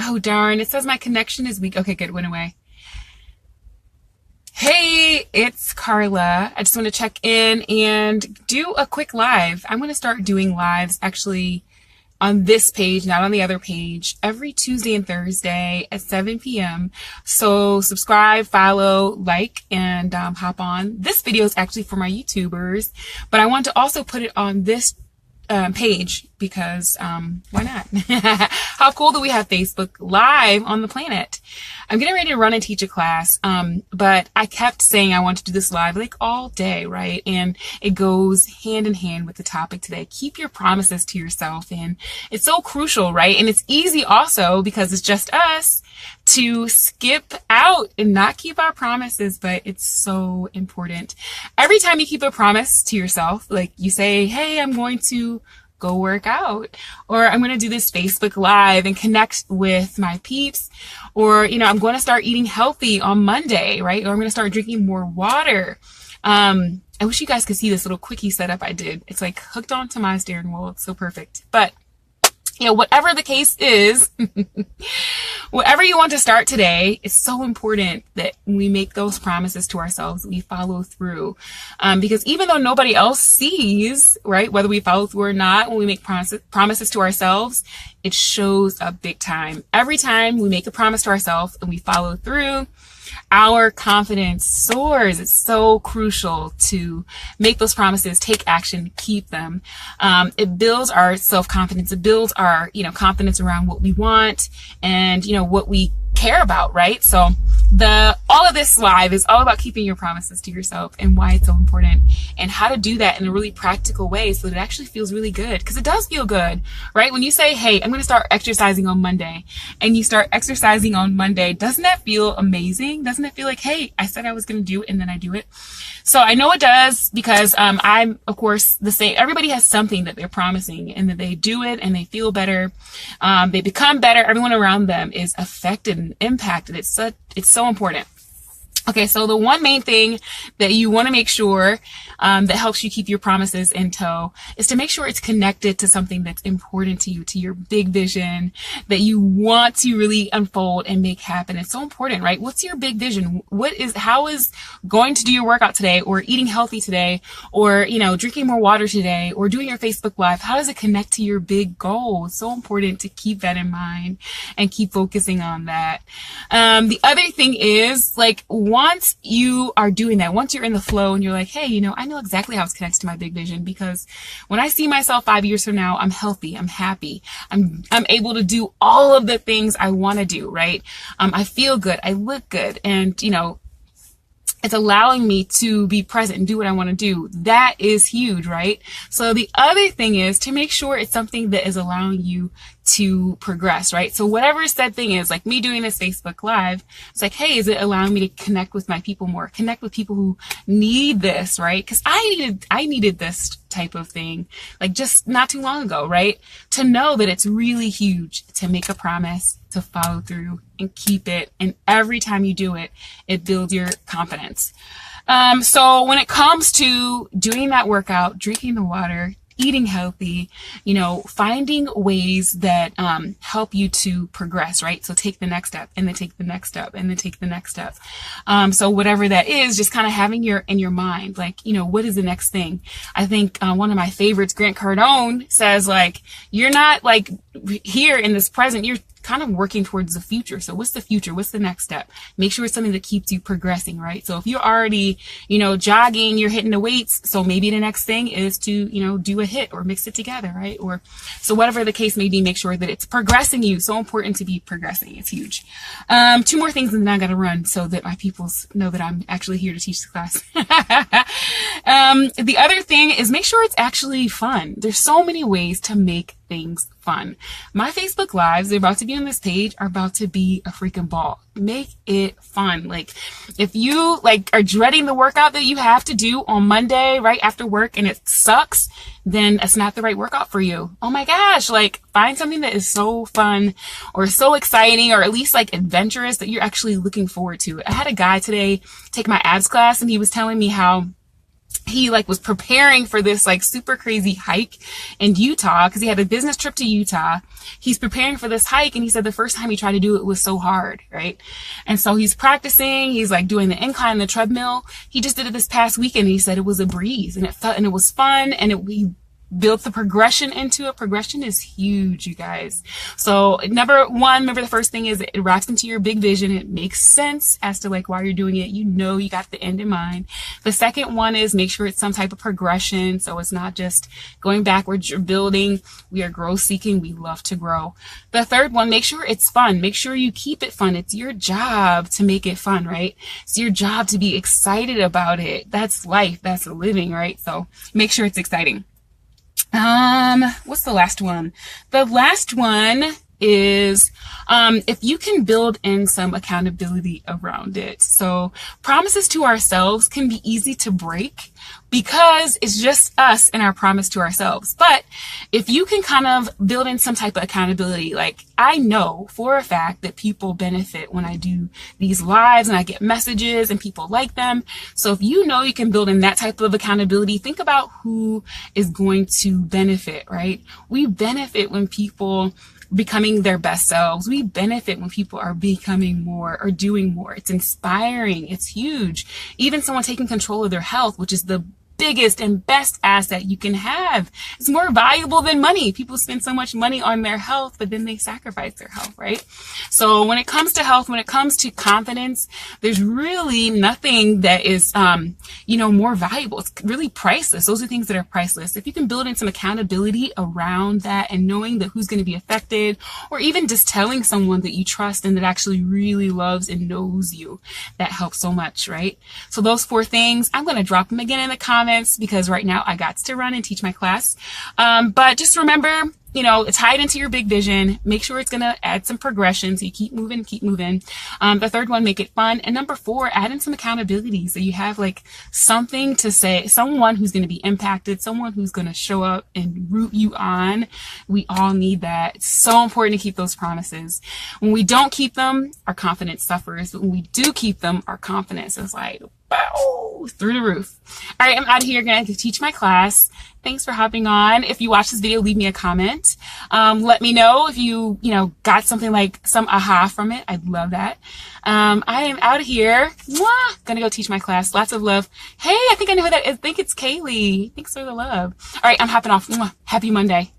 Oh, darn. It says my connection is weak. Okay, good. Went away. Hey, it's Carla. I just want to check in and do a quick live. I'm going to start doing lives actually on this page, not on the other page, every Tuesday and Thursday at 7 p.m. So subscribe, follow, like, and hop on. This video is actually for my YouTubers, but I want to also put it on this page because why not? How cool do we have Facebook Live on the planet? I'm getting ready to run and teach a class, but I kept saying I want to do this live like all day, right? And it goes hand in hand with the topic today. Keep your promises to yourself, and it's so crucial, right? And it's easy also because it's just us to skip out and not keep our promises, but it's so important. Every time you keep a promise to yourself, like you say, hey, I'm going to go work out, or I'm going to do this Facebook Live and connect with my peeps, or, I'm going to start eating healthy on Monday, right? Or I'm going to start drinking more water. I wish you guys could see this little quickie setup I did. It's like hooked onto my steering wheel. It's so perfect. But whatever the case is, whatever you want to start today, it's so important that we make those promises to ourselves, we follow through. Because even though nobody else sees, right, whether we follow through or not, when we make promises to ourselves, it shows up big time. Every time we make a promise to ourselves and we follow through, our confidence soars. It's so crucial to make those promises, take action, keep them. It builds our self-confidence. It builds our, confidence around what we want and, what we care about, right? So all of this live is all about keeping your promises to yourself and why it's so important and how to do that in a really practical way so that it actually feels really good. Because it does feel good, right? When you say, hey, I'm going to start exercising on Monday, and you start exercising on Monday, doesn't that feel amazing? Doesn't it feel like, hey, I said I was going to do it and then I do it? So I know it does because I'm, of course, the same. Everybody has something that they're promising and that they do it and they feel better. They become better. Everyone around them is affected and impacted. It's so important. Okay, so the one main thing that you want to make sure that helps you keep your promises in tow is to make sure it's connected to something that's important to you, to your big vision that you want to really unfold and make happen. It's so important, right? What's your big vision? How is going to do your workout today, or eating healthy today, or, drinking more water today, or doing your Facebook Live? How does it connect to your big goal? It's so important to keep that in mind and keep focusing on that. The other thing is, once you are doing that, once you're in the flow and you're like, hey, I know exactly how it connects to my big vision, because when I see myself 5 years from now, I'm healthy, I'm happy, I'm able to do all of the things I want to do, right? I feel good, I look good, and, it's allowing me to be present and do what I want to do. That is huge, right? So the other thing is to make sure it's something that is allowing you to progress, right? So whatever said thing is, like me doing this Facebook Live, it's like, hey, is it allowing me to connect with my people more, connect with people who need this, right? Because I needed this type of thing, like just not too long ago, right? To know that it's really huge to make a promise, to follow through and keep it. And every time you do it, it builds your confidence. So when it comes to doing that workout, drinking the water, eating healthy, finding ways that help you to progress, right? So take the next step, and then take the next step, and then take the next step. So whatever that is, just kind of having in your mind, what is the next thing? I think one of my favorites, Grant Cardone, says, you're not here in this present, you're kind of working towards the future. So what's the future? What's the next step? Make sure it's something that keeps you progressing, right? So if you're already, jogging, you're hitting the weights. So maybe the next thing is to, do a hit or mix it together, right? Or so whatever the case may be, make sure that it's progressing you. So important to be progressing. It's huge. 2 more things and then I got to run so that my peoples know that I'm actually here to teach the class. The other thing is make sure it's actually fun. There's so many ways to make things fun. My Facebook Lives, they're about to be on this page, are about to be a freaking ball. Make it fun. If you are dreading the workout that you have to do on Monday right after work and it sucks, then it's not the right workout for you. Oh my gosh, find something that is so fun or so exciting, or at least adventurous, that you're actually looking forward to. I had a guy today take my abs class, and he was telling me how he like was preparing for this like super crazy hike in Utah because he had a business trip to Utah. He's preparing for this hike, and he said the first time he tried to do it was so hard, right? And so he's practicing, he's like doing the incline, the treadmill. He just did it this past weekend, and he said it was a breeze, and it was fun, and we built the progression into it. Progression is huge, you guys. So number one, remember the first thing is it wraps into your big vision. It makes sense as to like why you're doing it. You know, you got the end in mind. The second one is make sure it's some type of progression. So it's not just going backwards, you're building. We are growth seeking. We love to grow. The third one, make sure it's fun. Make sure you keep it fun. It's your job to make it fun, right? It's your job to be excited about it. That's life. That's living, right? So make sure it's exciting. What's the last one? The last one is if you can build in some accountability around it. So promises to ourselves can be easy to break because it's just us and our promise to ourselves. But if you can kind of build in some type of accountability, like I know for a fact that people benefit when I do these lives and I get messages and people like them. So if you know you can build in that type of accountability, think about who is going to benefit, right? We benefit when people becoming their best selves. We benefit when people are becoming more or doing more. It's inspiring. It's huge. Even someone taking control of their health, which is the biggest and best asset you can have. It's more valuable than money. People spend so much money on their health, but then they sacrifice their health, right? So when it comes to health, when it comes to confidence, there's really nothing that is, more valuable. It's really priceless. Those are things that are priceless. If you can build in some accountability around that and knowing that who's going to be affected, or even just telling someone that you trust and that actually really loves and knows you, that helps so much, right? So those 4 things, I'm going to drop them again in the comments because right now I got to run and teach my class. But just remember, tie it into your big vision. Make sure it's going to add some progression. So you keep moving. The third one, make it fun. And number 4, add in some accountability. So you have like something to say, someone who's going to be impacted, someone who's going to show up and root you on. We all need that. It's so important to keep those promises. When we don't keep them, our confidence suffers. But when we do keep them, our confidence is like, wow, through the roof. All right, I'm out of here. Going to teach my class. Thanks for hopping on. If you watch this video, leave me a comment. Let me know if you got something like some aha from it. I'd love that. I am out of here. Mwah! Gonna go teach my class. Lots of love. Hey, I think I know who that is. I think it's Kaylee. Thanks for the love. All right, I'm hopping off. Mwah. Happy Monday.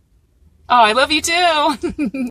Oh, I love you too.